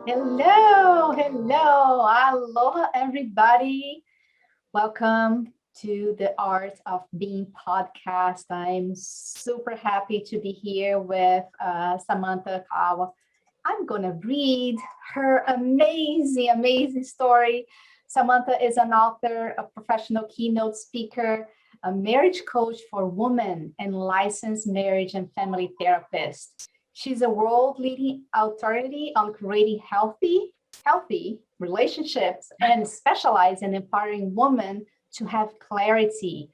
Hello, hello, aloha, everybody. Welcome to the Art of Being podcast. I'm super happy to be here with Samantha Kaaua. I'm going to read her amazing story. Samantha is an author, a professional keynote speaker, a marriage coach for women, and licensed marriage and family therapist. She's a world leading authority on creating healthy relationships and specialize in empowering women to have clarity,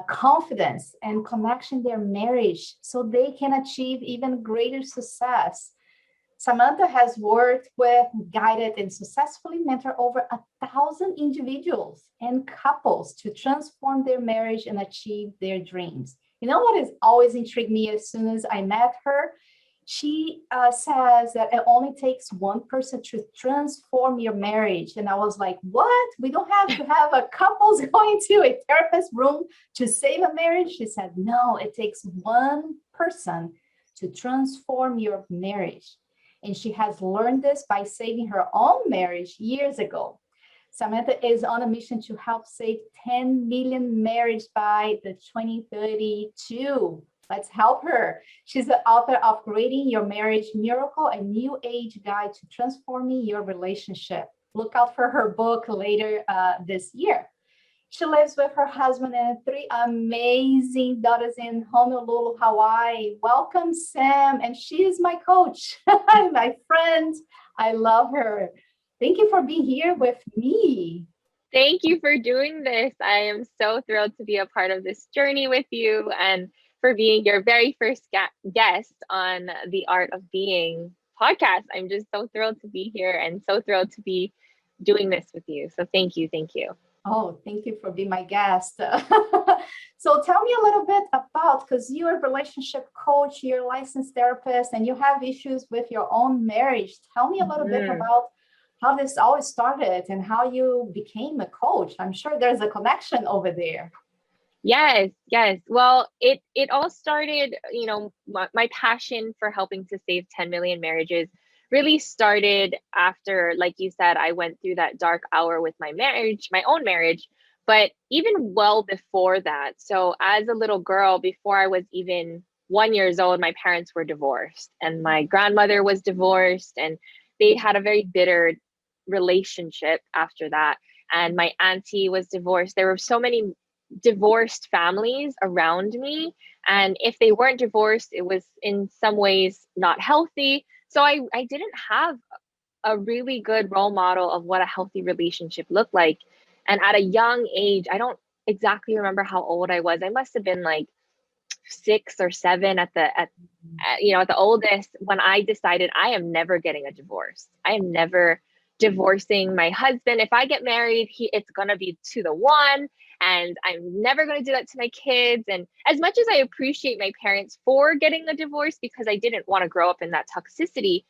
confidence, and connection in their marriage so they can achieve even greater success. Samantha has worked with, guided, and successfully mentored over 1,000 individuals and couples to transform their marriage and achieve their dreams. You know what has always intrigued me as soon as I met her? She says that it only takes one person to transform your marriage. And I was like, what? We don't have to have a couples going to a therapist room to save a marriage? She said, no, it takes one person to transform your marriage. And she has learned this by saving her own marriage years ago. Samantha is on a mission to help save 10 million marriages by the 2032. Let's help her. She's the author of Creating Your Marriage Miracle, a new age guide to transforming your relationship. Look out for her book later this year. She lives with her husband and three amazing daughters in Honolulu, Hawaii. Welcome, Sam. And she is my coach, my friend. I love her. Thank you for being here with me. Thank you for doing this. I am so thrilled to be a part of this journey with you and for being your very first guest on the Art of Being podcast. I'm just so thrilled to be here and so thrilled to be doing this with you. So thank you. Thank you. Oh, thank you for being my guest. So tell me a little bit about, because you're a relationship coach, you're a licensed therapist, and you have issues with your own marriage. Tell me a little bit about how this always started and how you became a coach. I'm sure there's a connection over there. Yes, yes. Well, it all started, my passion for helping to save 10 million marriages really started after, like you said, I went through that dark hour with my marriage, my own marriage, but even well before that. So as a little girl, before I was even 1 years old, my parents were divorced and my grandmother was divorced and they had a very bitter relationship after that. And my auntie was divorced. There were so many divorced families around me. And if they weren't divorced, it was in some ways not healthy. So I didn't have a really good role model of what a healthy relationship looked like. And at a young age, I don't exactly remember how old I was. I must have been like 6 or 7 at the oldest when I decided I am never getting a divorce. I am never divorcing my husband. If I get married, it's gonna be to the one, and I'm never gonna do that to my kids. And as much as I appreciate my parents for getting a divorce because I didn't want to grow up in that toxicity,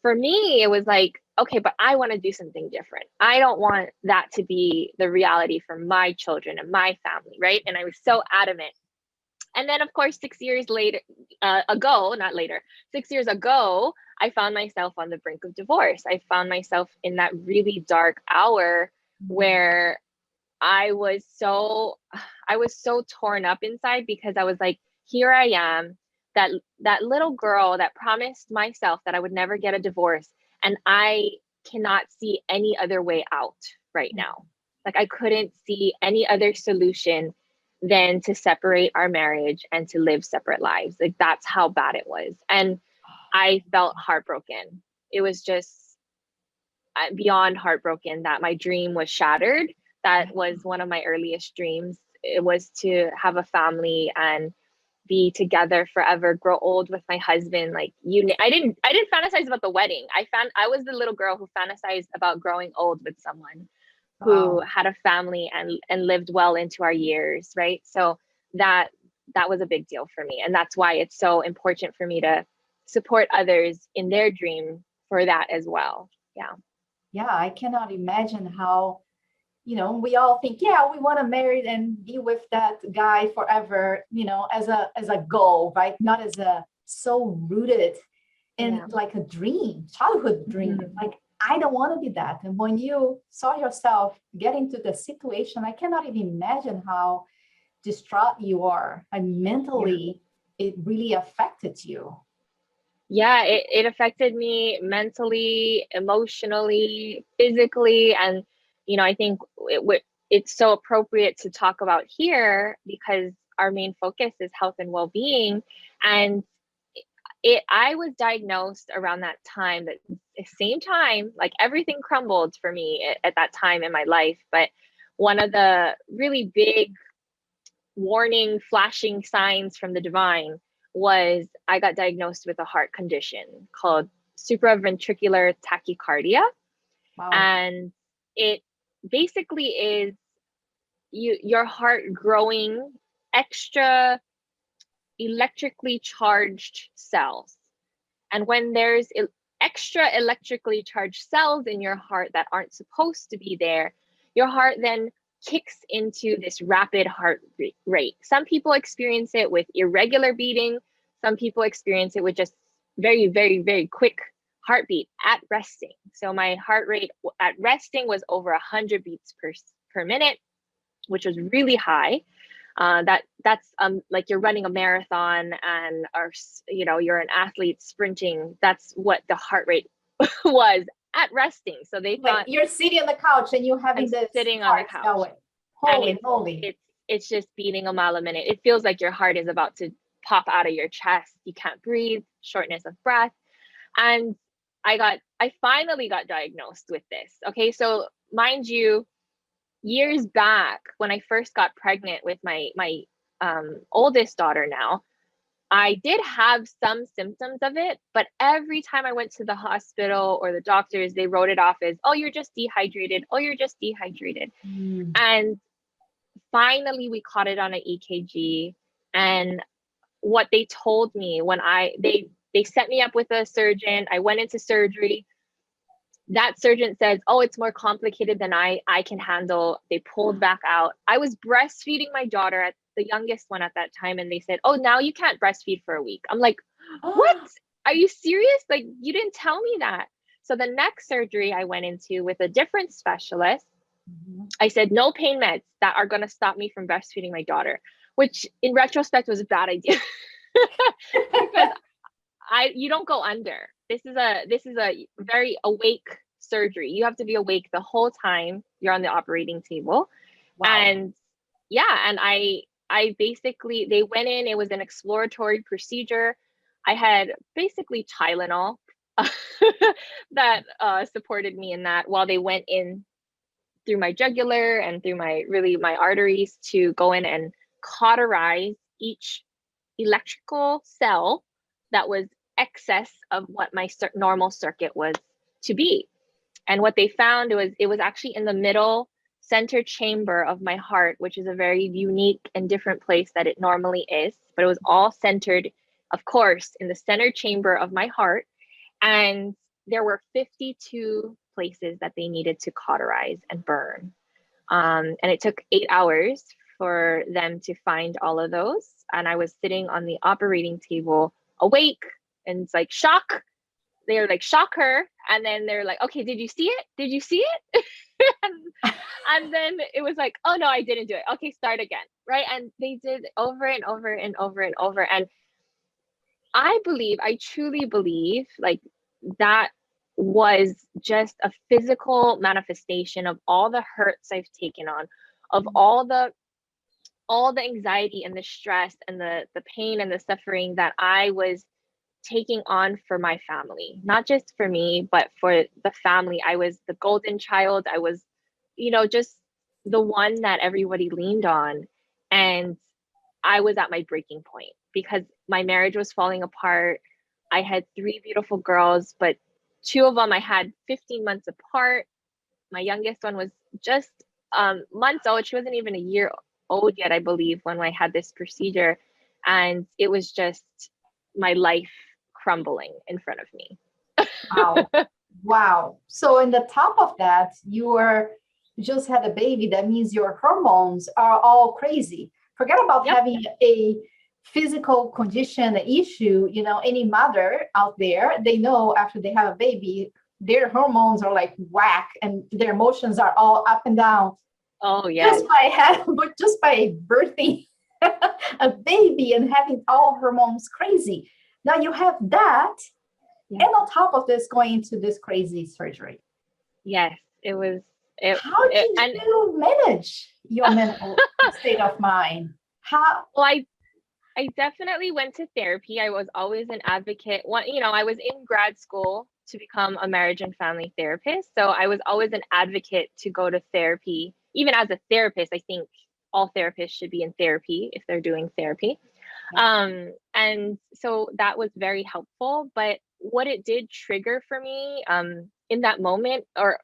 for me it was like, okay, but I want to do something different. I don't want that to be the reality for my children and my family, right? And I was so adamant. And then, of course, 6 years later, ago, not later, 6 years ago, I found myself on the brink of divorce. I found myself in that really dark hour where I was so torn up inside because I was like, here I am, that little girl that promised myself that I would never get a divorce, and I cannot see any other way out right now. Like I couldn't see any other solution than to separate our marriage and to live separate lives. Like that's how bad it was. And I felt heartbroken. It was just beyond heartbroken that my dream was shattered. That was one of my earliest dreams. It was to have a family and be together forever, grow old with my husband. Like I didn't fantasize about the wedding. I was the little girl who fantasized about growing old with someone who Wow. had a family and lived well into our years, right? So that was a big deal for me, and that's why it's so important for me to support others in their dream for that as well. Yeah. Yeah, I cannot imagine how, we all think, yeah, we want to marry and be with that guy forever, as a goal, right? Not as a so rooted and like a dream, childhood dream. Like, I don't want to be that. And when you saw yourself get into the situation, I cannot even imagine how distraught you are, and mentally it really affected you. Yeah, it affected me mentally, emotionally, physically. And, I think it's so appropriate to talk about here because our main focus is health and well-being. And I was diagnosed around that time, that the same time, like everything crumbled for me at that time in my life. But one of the really big warning, flashing signs from the divine was I got diagnosed with a heart condition called supraventricular tachycardia. Wow. And it basically is your heart growing extra electrically charged cells. And when there's extra electrically charged cells in your heart that aren't supposed to be there, your heart then kicks into this rapid heart rate. Some people experience it with irregular beating. Some people experience it with just very, very, very quick heartbeat at resting. So my heart rate at resting was over 100 beats per minute, which was really high. That's like you're running a marathon and you're an athlete sprinting. That's what the heart rate was at resting. So they thought you're sitting on the couch and you having this sitting on the couch. Holy. It's just beating a mile a minute. It feels like your heart is about to pop out of your chest. You can't breathe, shortness of breath. And I finally got diagnosed with this. Okay, so mind you, years back when I first got pregnant with my oldest daughter now, I did have some symptoms of it, but every time I went to the hospital or the doctors, they wrote it off as, oh, you're just dehydrated. Oh, you're just dehydrated. And finally we caught it on an EKG. And what they told me when they set me up with a surgeon, I went into surgery. That surgeon says, oh, it's more complicated than I can handle. They pulled back out. I was breastfeeding my daughter, at the youngest one at that time, and they said, oh, now you can't breastfeed for a week. I'm like, what? Are you serious? Like, you didn't tell me that. So the next surgery I went into with a different specialist, I said, no pain meds that are going to stop me from breastfeeding my daughter, which in retrospect was a bad idea. Because you don't go under. This is a very awake surgery. You have to be awake the whole time you're on the operating table. Wow. And and I basically, they went in, it was an exploratory procedure. I had basically Tylenol that supported me in that, while they went in through my jugular and through my arteries to go in and cauterize each electrical cell that was excess of what my normal circuit was to be. And what they found was it was actually in the middle center chamber of my heart, which is a very unique and different place that it normally is, but it was all centered, of course, in the center chamber of my heart. And there were 52 places that they needed to cauterize and burn. And it took 8 hours for them to find all of those. And I was sitting on the operating table awake, and it's like, shock. They're like, shock her. And then they're like, okay, did you see it? Did you see it? and then it was like, oh no, I didn't do it. Okay, start again. Right. And they did over and over and over and over. And I truly believe like that was just a physical manifestation of all the hurts I've taken on, of all the anxiety and the stress and the pain and the suffering that I was taking on for my family, not just for me, but for the family. I was the golden child. I was, just the one that everybody leaned on. And I was at my breaking point because my marriage was falling apart. I had 3 beautiful girls, but 2 of them I had 15 months apart. My youngest one was just months old. She wasn't even a year old yet, I believe, when I had this procedure. And it was just my life crumbling in front of me. Wow. So in the top of that, you just had a baby. That means your hormones are all crazy. Forget about having a physical condition issue, any mother out there, they know after they have a baby, their hormones are like whack and their emotions are all up and down. Oh, yes. Just by birthing a baby and having all hormones crazy. Now you have that, and on top of this, going into this crazy surgery. Yes, it was. How did you manage your mental state of mind? Well, I definitely went to therapy. I was always an advocate. I was in grad school to become a marriage and family therapist. So I was always an advocate to go to therapy. Even as a therapist, I think all therapists should be in therapy if they're doing therapy. And so that was very helpful. But what it did trigger for me in that moment, or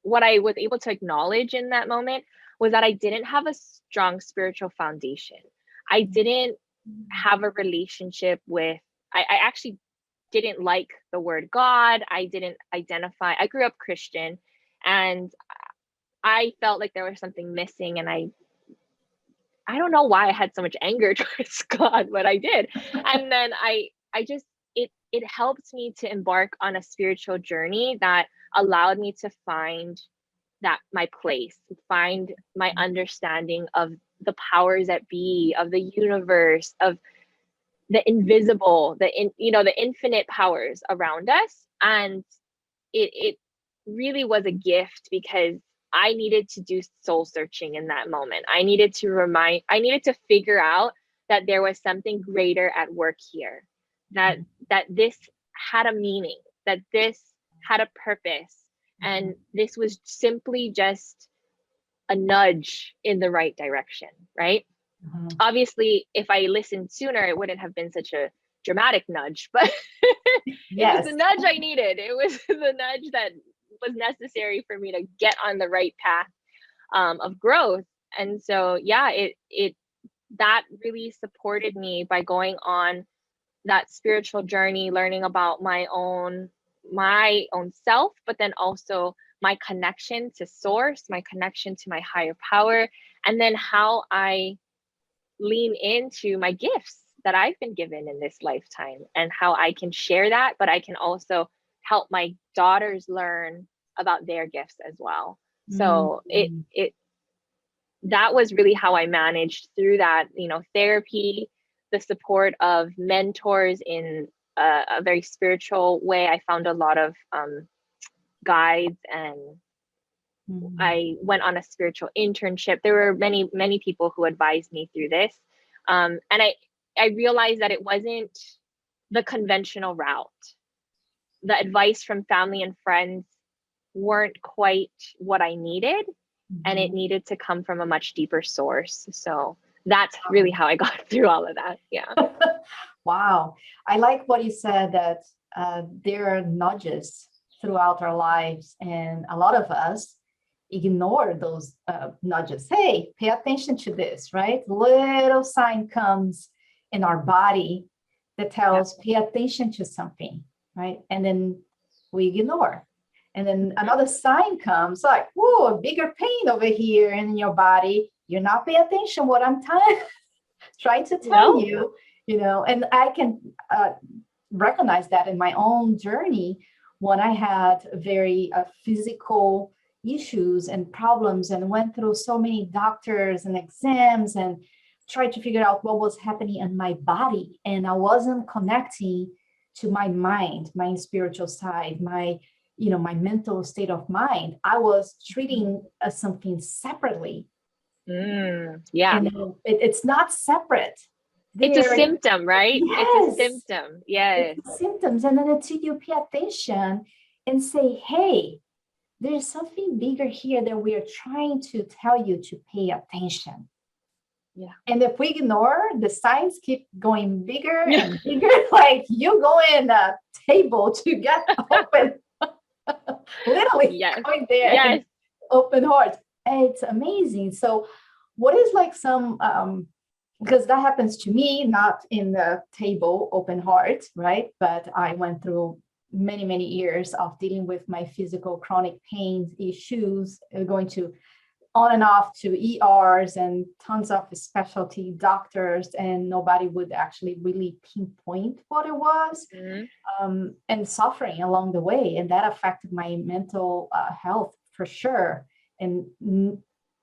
what I was able to acknowledge in that moment, was that I didn't have a strong spiritual foundation. I didn't have a relationship with, I actually didn't like the word God. I didn't identify, I grew up Christian, and I felt like there was something missing. And I don't know why I had so much anger towards God, but I did. And then I just, it helped me to embark on a spiritual journey that allowed me to find my place, find my understanding of the powers that be, of the universe, of the invisible, the infinite powers around us. And it really was a gift, because I needed to do soul searching in that moment. I needed to figure out that there was something greater at work here, that this had a meaning, that this had a purpose, and this was simply just a nudge in the right direction, right? Obviously, if I listened sooner, it wouldn't have been such a dramatic nudge, but it was the nudge I needed. It was the nudge that was necessary for me to get on the right path of growth. And so, that really supported me by going on that spiritual journey, learning about my own self, but then also my connection to source, my connection to my higher power, and then how I lean into my gifts that I've been given in this lifetime, and how I can share that, but I can also help my daughters learn about their gifts as well. So that was really how I managed through that, therapy, the support of mentors in a very spiritual way. I found a lot of guides, and I went on a spiritual internship. There were many, many people who advised me through this. And I realized that it wasn't the conventional route. The advice from family and friends weren't quite what I needed, and it needed to come from a much deeper source. So that's really how I got through all of that. Yeah. Wow. I like what you said, that there are nudges throughout our lives, and a lot of us ignore those nudges. Hey, pay attention to this, right? Little sign comes in our body that tells, pay attention to something, right? And then we ignore. And then another sign comes like, whoa, a bigger pain over here in your body. You're not paying attention what I'm trying to tell you, and I can recognize that in my own journey when I had very physical issues and problems, and went through so many doctors and exams and tried to figure out what was happening in my body. And I wasn't connecting to my mind, my spiritual side, my mental state of mind. I was treating something separately. And it's not separate. It's a symptom, right? Yes. It's a symptom. Yes. It's symptoms. And then until you pay attention and say, hey, there's something bigger here that we are trying to tell you to pay attention. Yeah. And if we ignore, the signs keep going bigger and bigger, like you go in a table to get open. Literally going there. Yes. Open heart. It's amazing. So what is like some because that happens to me, not in the table open heart, right? But I went through many, many years of dealing with my physical chronic pains, issues, going to on and off to ERs and tons of specialty doctors, and nobody would actually really pinpoint what it was, and suffering along the way. And that affected my mental health for sure. And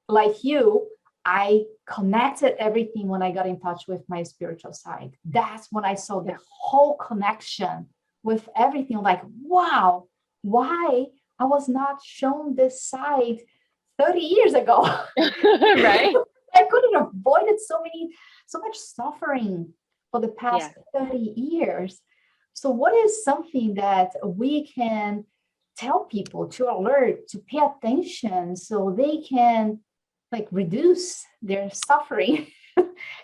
like you, I connected everything when I got in touch with my spiritual side. That's when I saw the whole connection with everything. Like, wow, why I was not shown this side 30 years ago. Right. I could have avoided so much suffering for the past 30 years. So what is something that we can tell people to alert, to pay attention so they can like reduce their suffering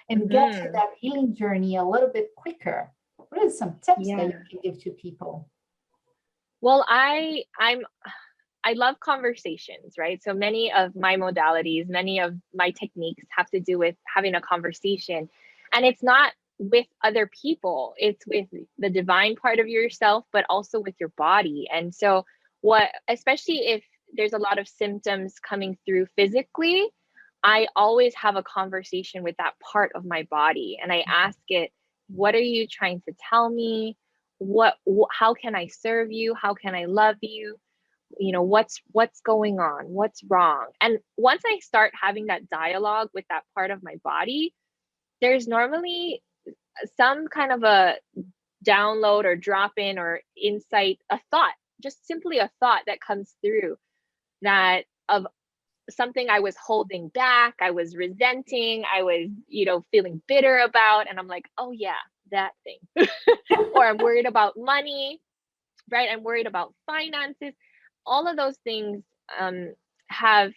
and get to that healing journey a little bit quicker? What are some tips that you can give to people? Well, I love conversations, right? So many of my modalities, many of my techniques have to do with having a conversation. And it's not with other people, it's with the divine part of yourself, but also with your body. And so especially if there's a lot of symptoms coming through physically, I always have a conversation with that part of my body. And I ask it, what are you trying to tell me? How can I serve you? How can I love you? You know, what's going on? What's wrong? And once I start having that dialogue with that part of my body, there's normally some kind of a download or drop in or insight, a thought, just simply a thought that comes through that of something I was holding back, I was resenting, I was, feeling bitter about. And I'm like, oh yeah, that thing. Or I'm worried about money, right? I'm worried about finances. All of those things have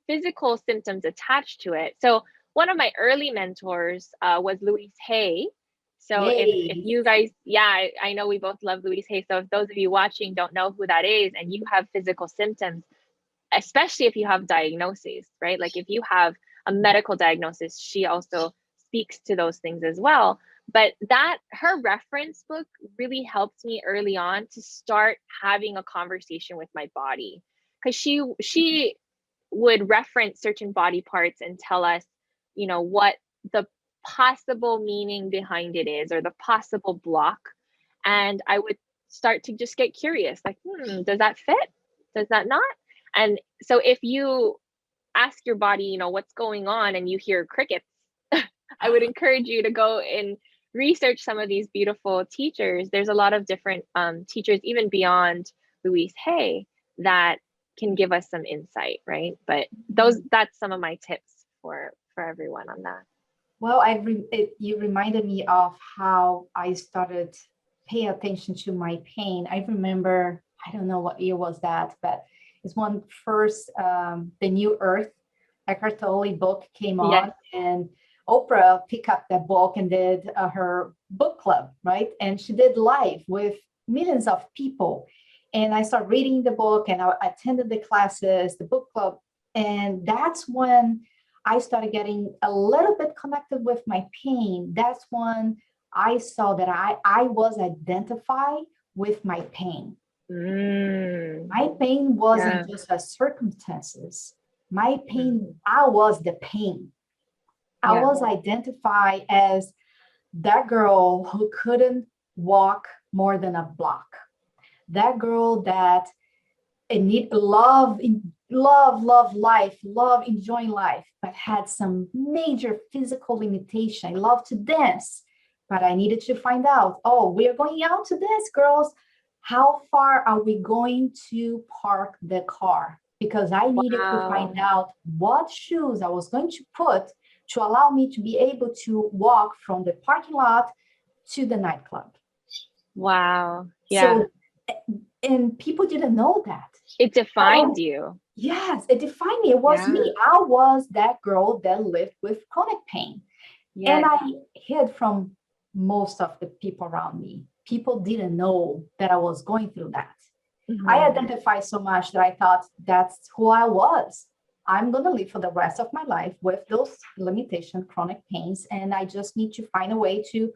physical symptoms attached to it. So one of my early mentors was Louise Hay. So if you guys, I know we both love Louise Hay. So if those of you watching don't know who that is and you have physical symptoms, especially if you have diagnoses, right? Like if you have a medical diagnosis, she also speaks to those things as well. But her reference book really helped me early on to start having a conversation with my body, because she would reference certain body parts and tell us, what the possible meaning behind it is, or the possible block. And I would start to just get curious, like, does that fit? Does that not? And so if you ask your body, what's going on, and you hear crickets, I would encourage you to go and research some of these beautiful teachers. There's a lot of different teachers, even beyond Louise Hay, that can give us some insight, right? But that's some of my tips for everyone on that. Well, you reminded me of how I started paying attention to my pain. I remember, I don't know what year was that, but it's when first The New Earth, Eckhart Tolle book came on, and Oprah picked up that book and did her book club, right? And she did live with millions of people. And I started reading the book, and I attended the classes, the book club. And that's when I started getting a little bit connected with my pain. That's when I saw that I was identified with my pain. My pain wasn't just a circumstances. My pain, I was the pain. I was identified as that girl who couldn't walk more than a block. That girl that need love life, love enjoying life, but had some major physical limitation. I love to dance, but I needed to find out, we are going out to dance, girls. How far are we going to park the car? Because I needed to find out what shoes I was going to put to allow me to be able to walk from the parking lot to the nightclub. Wow. Yeah. So, and people didn't know that. It defined you. Yes, it defined me. It was me. I was that girl that lived with chronic pain. Yes. And I hid from most of the people around me. People didn't know that I was going through that. Mm-hmm. I identified so much that I thought that's who I was. I'm going to live for the rest of my life with those limitation, chronic pains. And I just need to find a way to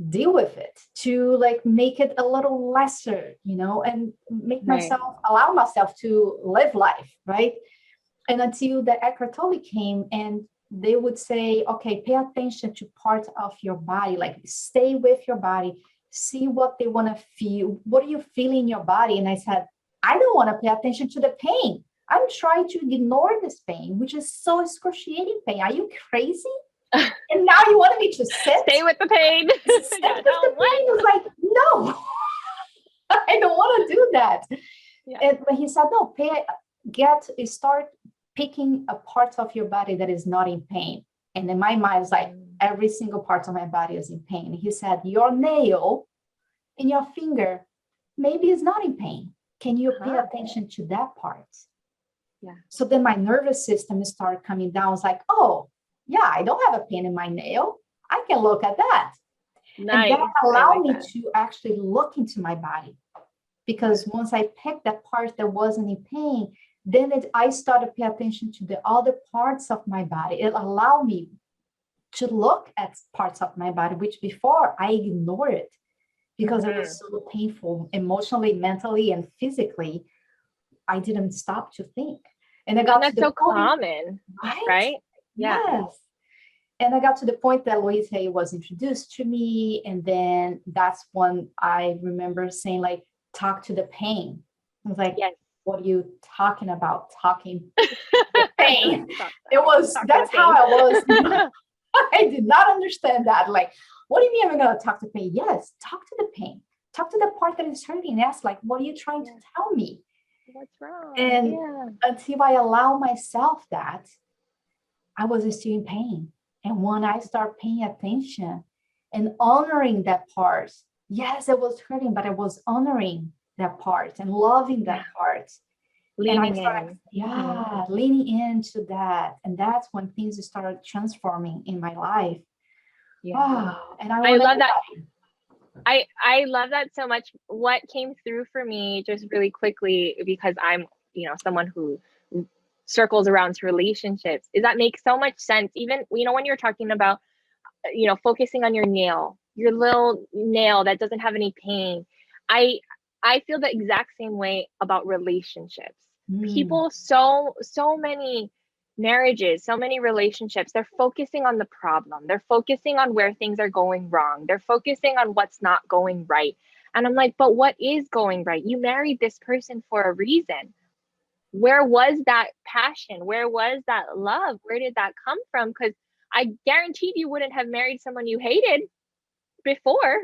deal with it, to like make it a little lesser, and make myself, allow myself to live life, right? And until the Eckhart Tolle came and they would say, okay, pay attention to parts of your body, like stay with your body, see what they want to feel. What do you feel in your body? And I said, I don't want to pay attention to the pain. I'm trying to ignore this pain, which is so excruciating pain. Are you crazy? And now you want me to sit? Stay with the pain. Sit Yeah, with no, the pain. It's like, no, I don't want to do that. Yeah. And when he said, no, start picking a part of your body that is not in pain. And in my mind, it's like every single part of my body is in pain. He said, your nail in your finger maybe is not in pain. Can you pay attention to that part? Yeah. So then my nervous system started coming down. It's like, oh, yeah, I don't have a pain in my nail. I can look at that. Nice. And that allowed me to actually look into my body. Because once I picked that part that wasn't in pain, then I started to pay attention to the other parts of my body. It allowed me to look at parts of my body, which before I ignored it because it was so painful emotionally, mentally, and physically. I didn't stop to think. And I got that's to the so point, common, right? Yeah. Yes. And I got to the point that Louise Hay was introduced to me. And then that's when I remember saying, like, talk to the pain. I was like, yes. What are you talking about? Talking the pain. That's how I was. I did not understand that. Like, what do you mean I'm going to talk to pain? Yes, talk to the pain. Talk to the part that is hurting and ask, like, what are you trying to tell me? What's wrong? And until I allow myself that, I was still in pain. And when I start paying attention and honoring that part, yes, it was hurting, but I was honoring that part and loving that part. Leaning in. Leaning into that. And that's when things started transforming in my life. Yeah. And I love that. I love that so much. What came through for me just really quickly, because I'm, someone who circles around to relationships, is that makes so much sense. Even, when you're talking about, focusing on your nail, your little nail that doesn't have any pain. I feel the exact same way about relationships. People, so many marriages, so many relationships, they're focusing on the problem. They're focusing on where things are going wrong. They're focusing on what's not going right. And I'm like, but what is going right? You married this person for a reason. Where was that passion? Where was that love? Where did that come from? Because I guaranteed you wouldn't have married someone you hated before.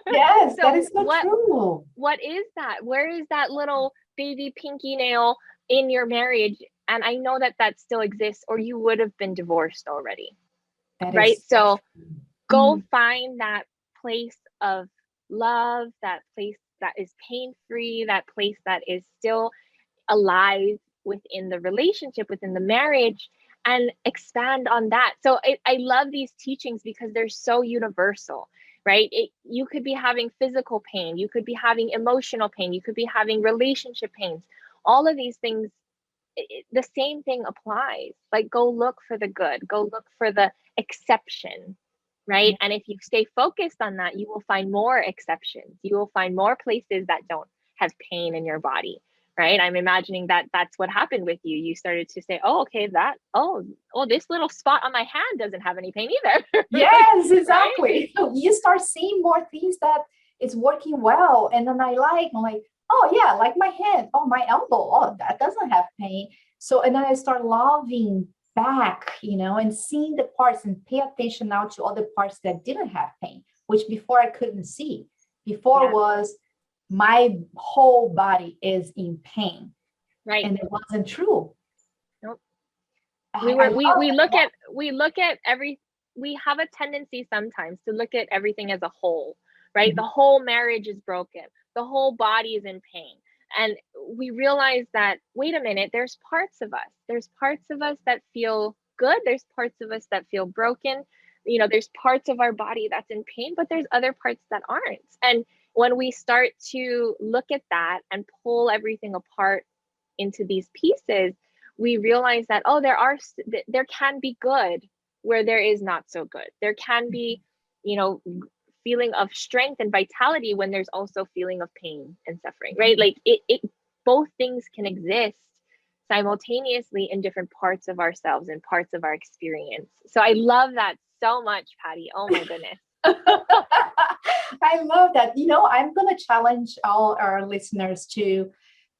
Yes, so that is so true. What is that? Where is that little baby pinky nail in your marriage? And I know that still exists, or you would have been divorced already. Right? So go find that place of love, that place that is pain-free, that place that is still alive within the relationship, within the marriage, and expand on that. So I love these teachings because they're so universal, right? You could be having physical pain, you could be having emotional pain, you could be having relationship pains. All of these things, the same thing applies. Like, go look for the good, go look for the exception, right? And if you stay focused on that, you will find more exceptions. You will find more places that don't have pain in your body. Right? I'm imagining that's what happened with you. You started to say, oh, okay, this little spot on my hand doesn't have any pain either. Yes, exactly. Right? You start seeing more things that it's working well. And then I'm like, oh yeah, like my hand, oh, my elbow, oh, that doesn't have pain. So, and then I start loving back, and seeing the parts and pay attention now to other parts that didn't have pain, which before I couldn't see. Before was, my whole body is in pain. Right. And it wasn't true. Nope. We look at we have a tendency sometimes to look at everything as a whole, right? The whole marriage is broken. The whole body is in pain. And we realize that, wait a minute, there's parts of us. There's parts of us that feel good. There's parts of us that feel broken. There's parts of our body that's in pain, but there's other parts that aren't. And when we start to look at that and pull everything apart into these pieces, we realize that, there can be good where there is not so good. There can be, feeling of strength and vitality when there's also feeling of pain and suffering, right? Like it both things can exist simultaneously in different parts of ourselves and parts of our experience. So I love that so much, Patty. Oh my goodness. I love that. I'm going to challenge all our listeners to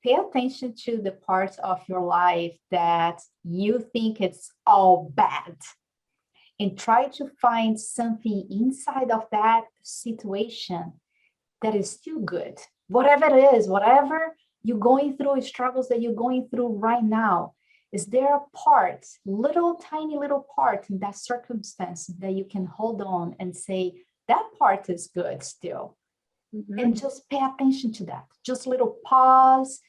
pay attention to the parts of your life that you think it's all bad and try to find something inside of that situation that is still good. Whatever it is, whatever you're going through, struggles that you're going through right now, is there a part, little tiny little part in that circumstance that you can hold on and say, that part is good still? Mm-hmm. And just pay attention to that. Just a little pause.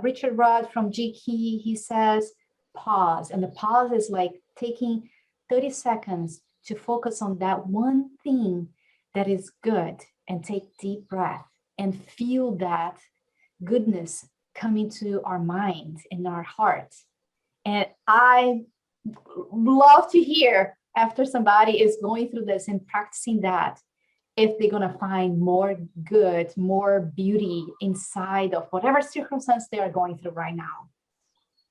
Richard Rudd from G-Key, he says, pause. And the pause is like taking 30 seconds to focus on that one thing that is good and take deep breath and feel that goodness come into our mind and our heart. And I love to hear after somebody is going through this and practicing that, if they're going to find more good, more beauty inside of whatever circumstance they are going through right now.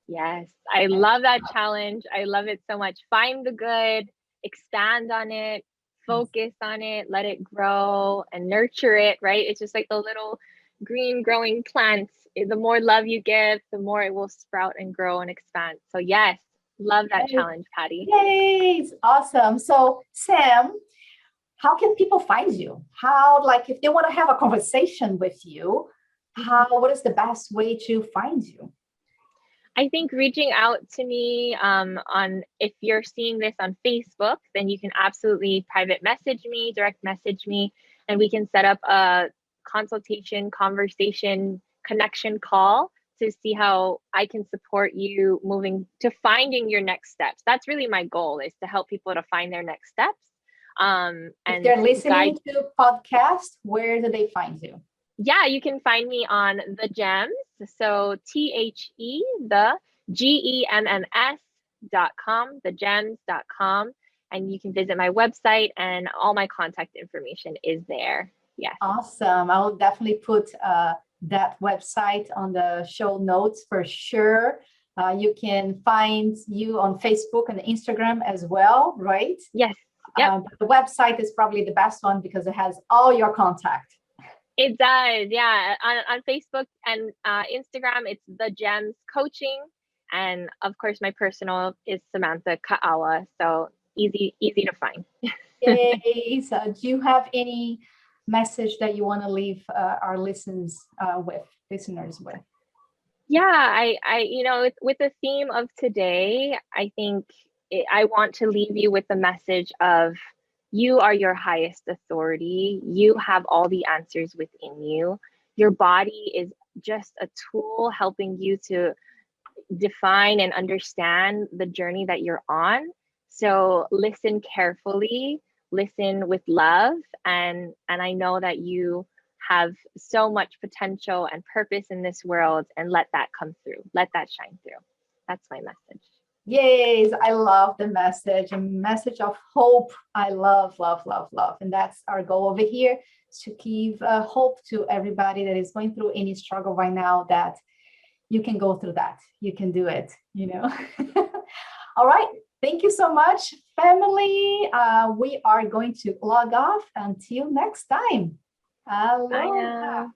Yes, I love that challenge. I love it so much. Find the good, expand on it, focus on it, let it grow and nurture it, right? It's just like the little green growing plants. The more love you give, the more it will sprout and grow and expand. So yes, love that challenge, Patty. Yay, awesome. So Sam, how can people find you? How, like, if they want to have a conversation with you, what is the best way to find you? I think reaching out to me on, if you're seeing this on Facebook, then you can absolutely private message me, direct message me, and we can set up a consultation, conversation, connection call to see how I can support you moving to finding your next steps. That's really my goal, is to help people to find their next steps. If And they're listening to podcast, where do they find you? Yeah, you can find me on The Gems. So THE, the GEMMS.com, thegems.com. And you can visit my website, and all my contact information is there. Yes. Awesome. I will definitely put that website on the show notes for sure. You can find you on Facebook and Instagram as well, right? Yes. Yep. The website is probably the best one because it has all your contact. It does, yeah. On Facebook and Instagram, it's The Gems Coaching, and of course, my personal is Samantha Kaaua. So easy to find. Yay. So, do you have any message that you want to leave our listeners with? Yeah, I with the theme of today, I think I want to leave you with the message of, you are your highest authority. You have all the answers within you. Your body is just a tool helping you to define and understand the journey that you're on. So listen carefully, listen with love, and I know that you have so much potential and purpose in this world, and let that come through. Let that shine through. That's my message. Yes, I love the message, a message of hope. I love, love, love, love. And that's our goal over here, to give hope to everybody that is going through any struggle right now, that you can go through that. You can do it, All right. Thank you so much, family. We are going to log off until next time. Aloha. Bye now.